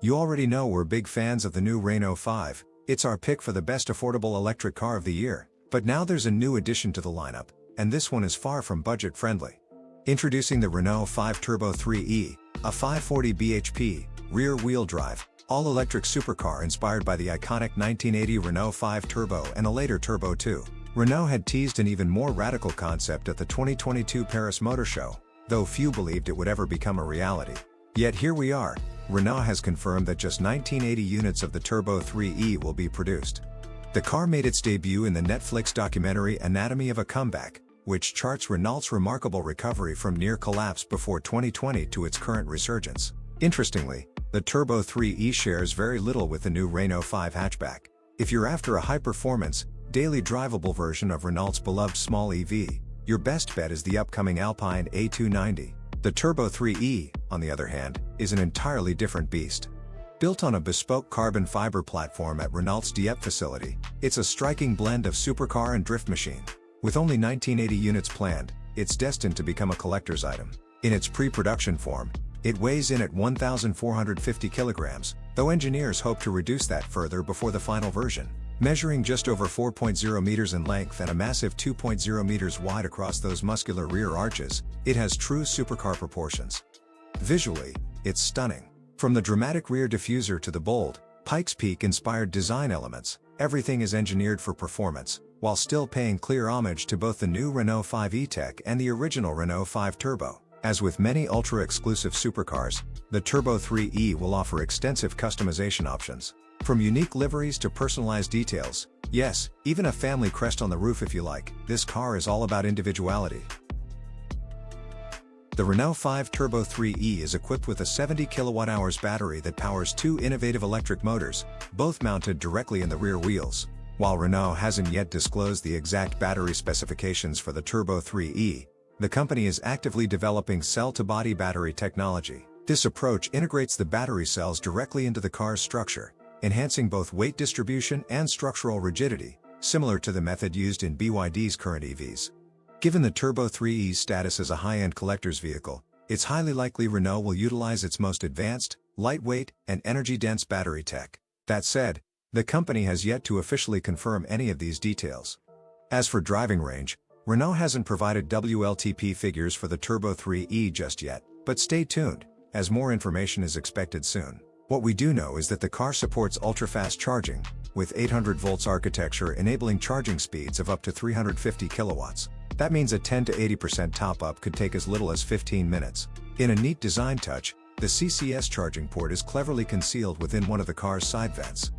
You already know we're big fans of the new Renault 5, it's our pick for the best affordable electric car of the year. But now there's a new addition to the lineup, and this one is far from budget-friendly. Introducing the Renault 5 Turbo 3e, a 540 bhp, rear-wheel drive, all-electric supercar inspired by the iconic 1980 Renault 5 Turbo and a later Turbo 2. Renault had teased an even more radical concept at the 2022 Paris Motor Show, though few believed it would ever become a reality. Yet here we are, Renault has confirmed that just 1980 units of the Turbo 3e will be produced. The car made its debut in the Netflix documentary Anatomy of a Comeback, which charts Renault's remarkable recovery from near collapse before 2020 to its current resurgence. Interestingly, the Turbo 3e shares very little with the new Renault 5 hatchback. If you're after a high-performance, daily drivable version of Renault's beloved small EV, your best bet is the upcoming Alpine A290. The Turbo 3e, on the other hand, is an entirely different beast. Built on a bespoke carbon fiber platform at Renault's Dieppe facility, it's a striking blend of supercar and drift machine. With only 1980 units planned, it's destined to become a collector's item. In its pre-production form, it weighs in at 1,450 kilograms, though engineers hope to reduce that further before the final version. Measuring just over 4.0 meters in length and a massive 2.0 meters wide across those muscular rear arches, it has true supercar proportions. Visually, it's stunning. From the dramatic rear diffuser to the bold, Pikes Peak-inspired design elements, everything is engineered for performance, while still paying clear homage to both the new Renault 5 E-Tech and the original Renault 5 Turbo. As with many ultra-exclusive supercars, the Turbo 3e will offer extensive customization options. From unique liveries to personalized details, yes, even a family crest on the roof if you like, this car is all about individuality. The Renault 5 Turbo 3e is equipped with a 70 kWh battery that powers two innovative electric motors, both mounted directly in the rear wheels. While Renault hasn't yet disclosed the exact battery specifications for the Turbo 3e, the company is actively developing cell-to-body battery technology. This approach integrates the battery cells directly into the car's structure, enhancing both weight distribution and structural rigidity, similar to the method used in BYD's current EVs. Given the Turbo 3e's status as a high-end collector's vehicle, it's highly likely Renault will utilize its most advanced, lightweight, and energy-dense battery tech. That said, the company has yet to officially confirm any of these details. As for driving range, Renault hasn't provided WLTP figures for the Turbo 3e just yet, but stay tuned, as more information is expected soon. What we do know is that the car supports ultra-fast charging, with 800 volts architecture enabling charging speeds of up to 350 kilowatts. That means a 10 to 80% top-up could take as little as 15 minutes. In a neat design touch, the CCS charging port is cleverly concealed within one of the car's side vents.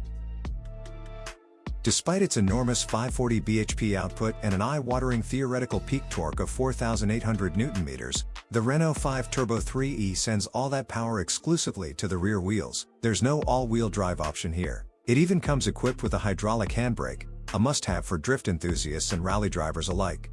Despite its enormous 540 bhp output and an eye-watering theoretical peak torque of 4,800 Nm, the Renault 5 Turbo 3e sends all that power exclusively to the rear wheels. There's no all-wheel drive option here. It even comes equipped with a hydraulic handbrake, a must-have for drift enthusiasts and rally drivers alike.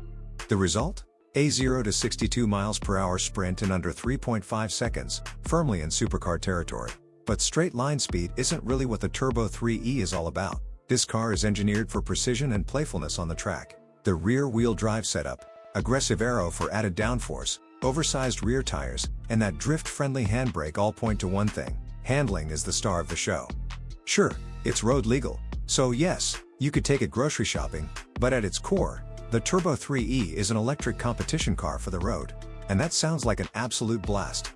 The result? A 0 to 62 miles per hour sprint in under 3.5 seconds, firmly in supercar territory. But straight line speed isn't really what the Turbo 3e is all about. This car is engineered for precision and playfulness on the track. The rear-wheel drive setup, aggressive aero for added downforce, oversized rear tires, and that drift-friendly handbrake all point to one thing: handling is the star of the show. Sure, it's road legal, so yes, you could take it grocery shopping, but at its core, the Turbo 3e is an electric competition car for the road. And that sounds like an absolute blast.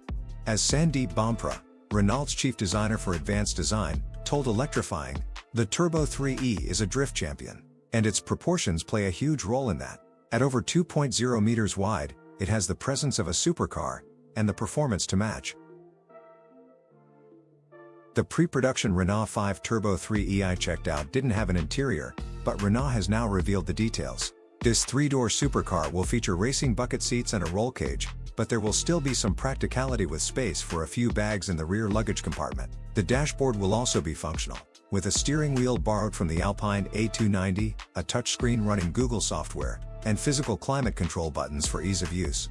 As Sandeep Bompra, Renault's chief designer for advanced design, told Electrifying, the Turbo 3e is a drift champion, and its proportions play a huge role in that. At over 2.0 meters wide, it has the presence of a supercar, and the performance to match. The pre-production Renault 5 Turbo 3e I checked out didn't have an interior, but Renault has now revealed the details. This three-door supercar will feature racing bucket seats and a roll cage, but there will still be some practicality with space for a few bags in the rear luggage compartment. The dashboard will also be functional, with a steering wheel borrowed from the Alpine A290, a touchscreen running Google software, and physical climate control buttons for ease of use.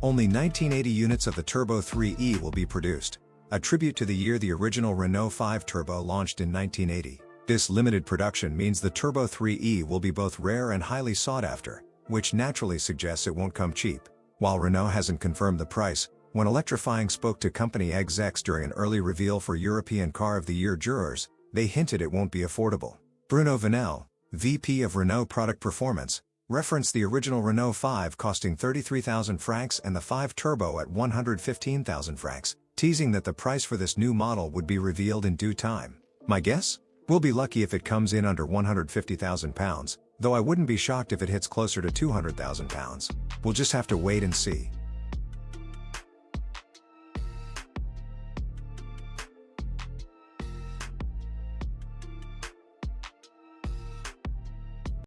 Only 1980 units of the Turbo 3e will be produced, a tribute to the year the original Renault 5 Turbo launched in 1980. This limited production means the Turbo 3e will be both rare and highly sought after, which naturally suggests it won't come cheap. While Renault hasn't confirmed the price, When Electrifying spoke to company execs during an early reveal for European Car of the Year jurors, they hinted it won't be affordable. Bruno Vanel, VP of Renault Product Performance, referenced the original Renault 5 costing 33,000 francs and the 5 Turbo at 115,000 francs, teasing that the price for this new model would be revealed in due time. My guess? We'll be lucky if it comes in under £150,000, though I wouldn't be shocked if it hits closer to £200,000. We'll just have to wait and see.